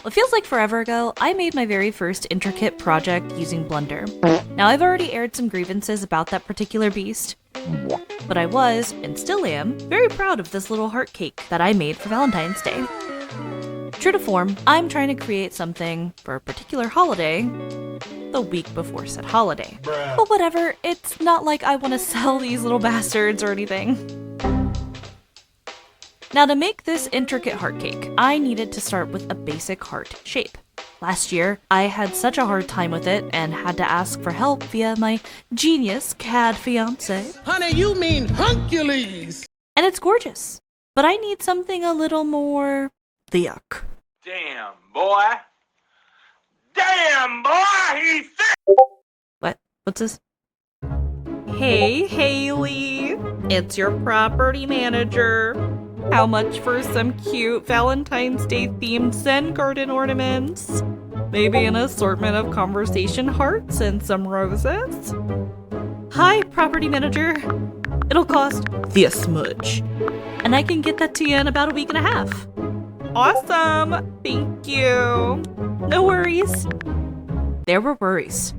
What feels like forever ago, I made my very first intricate project using Blender. Now I've already aired some grievances about that particular beast, but I was, and still am, very proud of this little heart cake that I made for Valentine's Day. True to form, I'm trying to create something for a particular holiday the week before said holiday. But whatever, it's not like I want to sell these little bastards or anything. Now to make this intricate heart cake, I needed to start with a basic heart shape. Last year, I had such a hard time with it and had to ask for help via my genius CAD fiance. Honey, you mean Hercules! And it's gorgeous, but I need something a little more yuck. Damn, boy! Damn, boy! He's sick! What? What's this? Hey, Haley! It's your property manager. How much for some cute Valentine's Day themed Zen garden ornaments? Maybe an assortment of conversation hearts and some roses? Hi, property manager. It'll cost this much. And I can get that to you in about a week and a half. Awesome! Thank you. No worries. There were worries.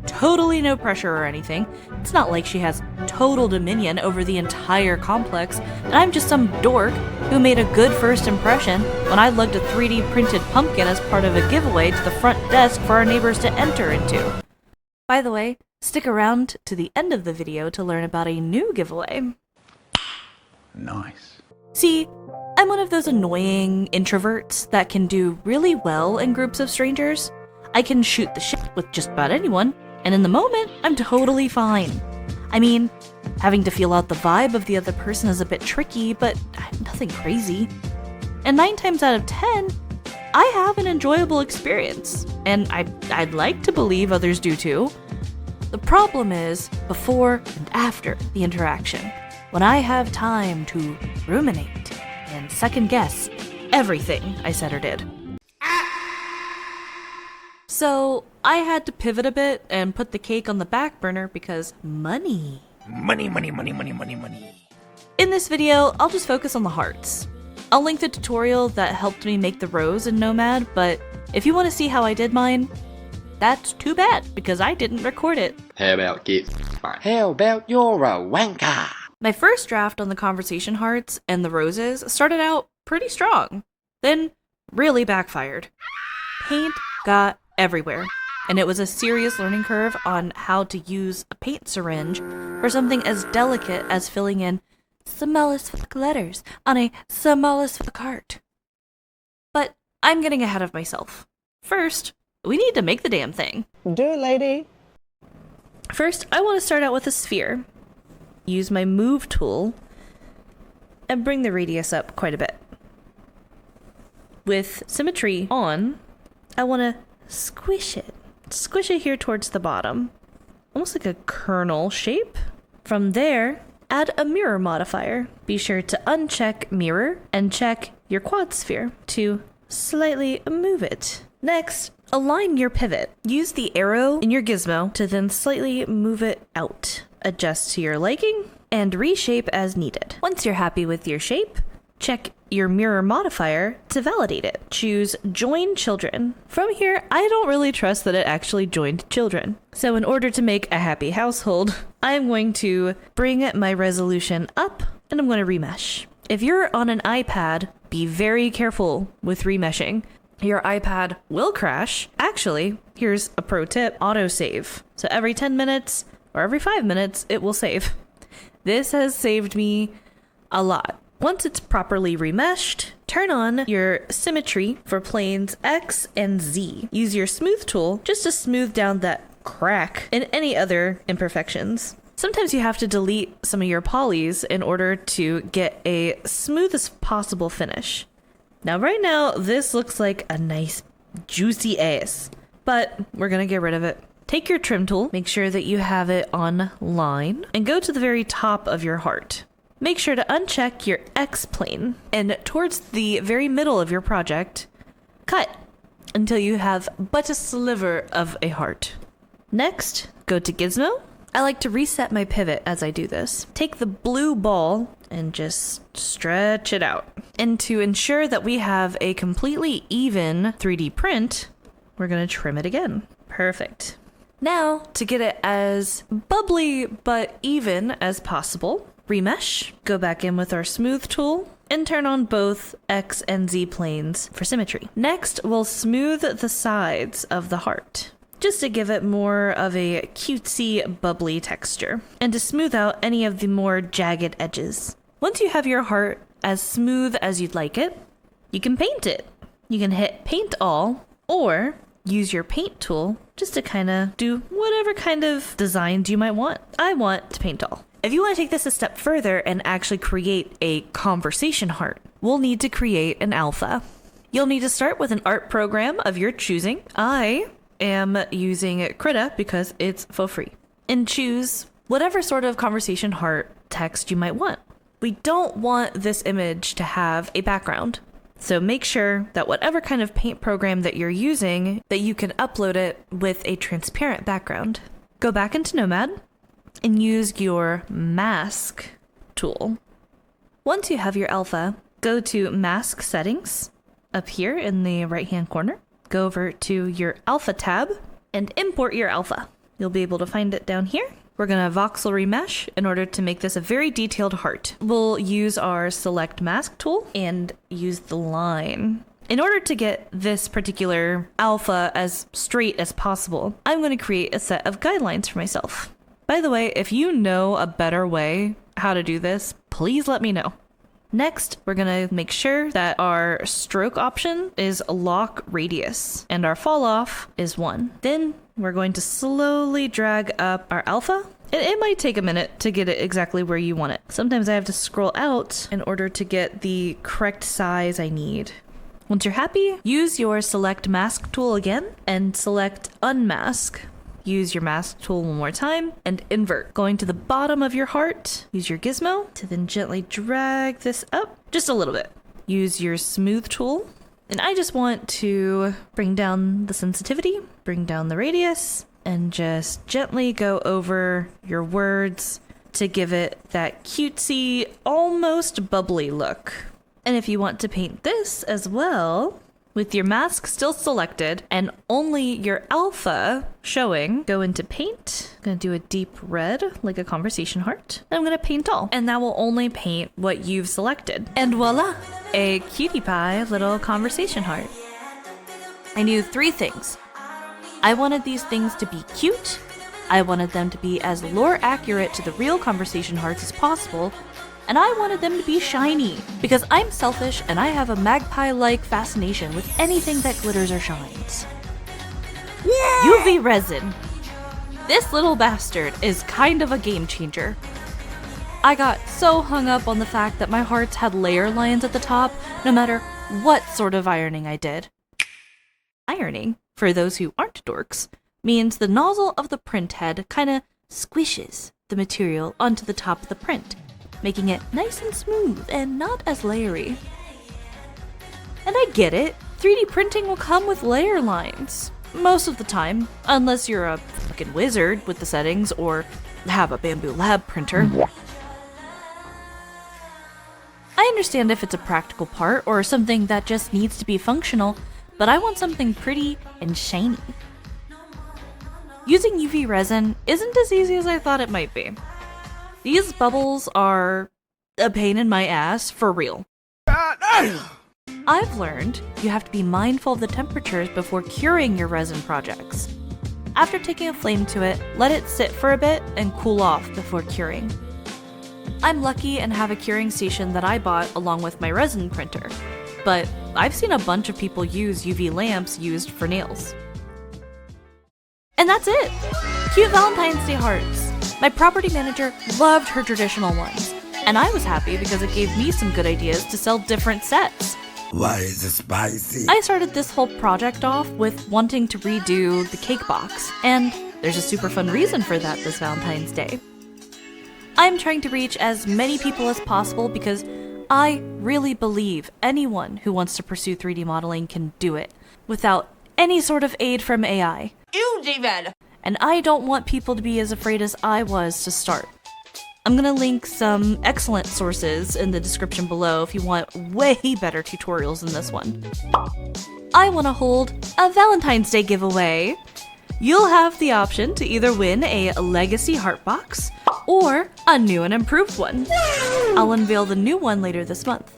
Totally no pressure or anything. It's not like she has total dominion over the entire complex, and I'm just some dork who made a good first impression when I lugged a 3D printed pumpkin as part of a giveaway to the front desk for our neighbors to enter into. By the way, stick around to the end of the video to learn about a new giveaway. Nice. See, I'm one of those annoying introverts that can do really well in groups of strangers. I can shoot the shit with just about anyone, and in the moment, I'm totally fine. I mean, having to feel out the vibe of the other person is a bit tricky, but nothing crazy. And 9 times out of 10, I have an enjoyable experience, and I'd like to believe others do too. The problem is before and after the interaction, when I have time to ruminate and second guess everything I said or did. So I had to pivot a bit and put the cake on the back burner because money. Money, money, money, money, money, money. In this video, I'll just focus on the hearts. I'll link the tutorial that helped me make the rose in Nomad, but if you want to see how I did mine, that's too bad because I didn't record it. How about get fine? How about you're a wanker? My first draft on the conversation hearts and the roses started out pretty strong, then really backfired. Paint got everywhere, and it was a serious learning curve on how to use a paint syringe for something as delicate as filling in smallish letters on a smallish cart. But I'm getting ahead of myself. First, we need to make the damn thing. Do it, lady. First, I want to start out with a sphere. Use my move tool and bring the radius up quite a bit. With symmetry on, I want to squish it. Squish it here towards the bottom. Almost like a kernel shape. From there, add a mirror modifier. Be sure to uncheck mirror and check your quad sphere to slightly move it. Next, align your pivot. Use the arrow in your gizmo to then slightly move it out. Adjust to your liking and reshape as needed. Once you're happy with your shape, check your mirror modifier to validate it. Choose Join Children. From here, I don't really trust that it actually joined children. So in order to make a happy household, I'm going to bring my resolution up and I'm going to remesh. If you're on an iPad, be very careful with remeshing. Your iPad will crash. Actually, here's a pro tip, autosave. So every 10 minutes or every 5 minutes, it will save. This has saved me a lot. Once it's properly remeshed, turn on your symmetry for planes X and Z. Use your smooth tool just to smooth down that crack and any other imperfections. Sometimes you have to delete some of your polys in order to get a smoothest possible finish. Now right now, this looks like a nice juicy ass, but we're gonna get rid of it. Take your trim tool, make sure that you have it on line, and go to the very top of your heart. Make sure to uncheck your X plane, and towards the very middle of your project, cut until you have but a sliver of a heart. Next, go to Gizmo. I like to reset my pivot as I do this. Take the blue ball and just stretch it out. And to ensure that we have a completely even 3D print, we're gonna trim it again. Perfect. Now, to get it as bubbly but even as possible, remesh, go back in with our smooth tool, and turn on both X and Z planes for symmetry. Next, we'll smooth the sides of the heart, just to give it more of a cutesy, bubbly texture, and to smooth out any of the more jagged edges. Once you have your heart as smooth as you'd like it, you can paint it. You can hit Paint All, or use your paint tool just to kind of do whatever kind of designs you might want. I want to paint all. If you want to take this a step further and actually create a conversation heart, we'll need to create an alpha. You'll need to start with an art program of your choosing. I am using Krita because it's for free. And choose whatever sort of conversation heart text you might want. We don't want this image to have a background. So make sure that whatever kind of paint program that you're using, that you can upload it with a transparent background. Go back into Nomad and use your mask tool. Once you have your alpha, go to mask settings up here in the right-hand corner. Go over to your alpha tab and import your alpha. You'll be able to find it down here. We're going to voxel remesh in order to make this a very detailed heart. We'll use our select mask tool and use the line. In order to get this particular alpha as straight as possible, I'm going to create a set of guidelines for myself. By the way, if you know a better way how to do this, please let me know. Next, we're going to make sure that our stroke option is lock radius and our fall off is 1. Then we're going to slowly drag up our alpha. It might take a minute to get it exactly where you want it. Sometimes I have to scroll out in order to get the correct size I need. Once you're happy, use your select mask tool again and select unmask. Use your mask tool one more time and invert. Going to the bottom of your heart, use your gizmo to then gently drag this up just a little bit. Use your smooth tool. And I just want to bring down the sensitivity, bring down the radius, and just gently go over your words to give it that cutesy, almost bubbly look. And if you want to paint this as well, with your mask still selected and only your alpha showing, go into paint. I'm going to do a deep red like a conversation heart. And I'm going to paint all. And that will only paint what you've selected. And voila, a cutie pie little conversation heart. I knew 3 things. I wanted these things to be cute. I wanted them to be as lore accurate to the real conversation hearts as possible. And I wanted them to be shiny, because I'm selfish and I have a magpie-like fascination with anything that glitters or shines. Yeah! UV resin. This little bastard is kind of a game changer. I got so hung up on the fact that my hearts had layer lines at the top, no matter what sort of ironing I did. Ironing, for those who aren't dorks, means the nozzle of the print head kinda squishes the material onto the top of the print, making it nice and smooth and not as layery. And I get it, 3D printing will come with layer lines. Most of the time, unless you're a fucking wizard with the settings or have a Bamboo Lab printer. I understand if it's a practical part or something that just needs to be functional, but I want something pretty and shiny. Using UV resin isn't as easy as I thought it might be. These bubbles are a pain in my ass for real. I've learned you have to be mindful of the temperatures before curing your resin projects. After taking a flame to it, let it sit for a bit and cool off before curing. I'm lucky and have a curing station that I bought along with my resin printer, but I've seen a bunch of people use UV lamps used for nails. And that's it! Cute Valentine's Day hearts! My property manager loved her traditional ones, and I was happy because it gave me some good ideas to sell different sets. Why is it spicy? I started this whole project off with wanting to redo the cake box, and there's a super fun reason for that this Valentine's Day. I'm trying to reach as many people as possible because I really believe anyone who wants to pursue 3D modeling can do it without any sort of aid from AI. Ew, David! And I don't want people to be as afraid as I was to start. I'm gonna link some excellent sources in the description below if you want way better tutorials than this one. I want to hold a Valentine's Day giveaway. You'll have the option to either win a Legacy Heart Box or a new and improved one. I'll unveil the new one later this month.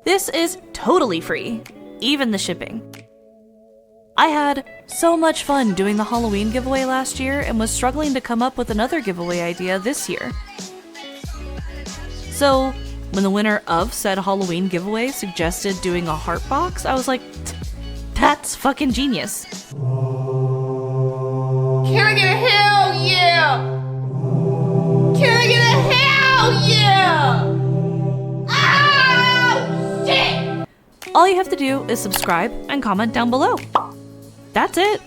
This is totally free, even the shipping. I had so much fun doing the Halloween giveaway last year and was struggling to come up with another giveaway idea this year. So, when the winner of said Halloween giveaway suggested doing a heart box, I was like, that's fucking genius. Can I get a hell yeah? Can I get a hell yeah? Oh, shit! All you have to do is subscribe and comment down below. That's it.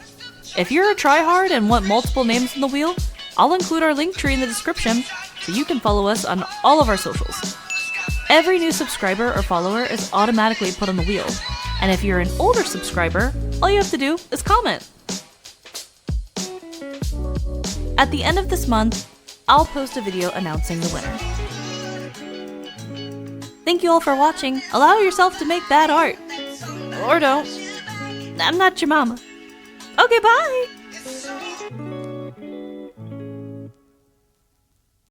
If you're a tryhard and want multiple names in the wheel, I'll include our link tree in the description so you can follow us on all of our socials. Every new subscriber or follower is automatically put on the wheel, and if you're an older subscriber, all you have to do is comment. At the end of this month, I'll post a video announcing the winner. Thank you all for watching. Allow yourself to make bad art. Or don't. I'm not your mama. Okay, bye!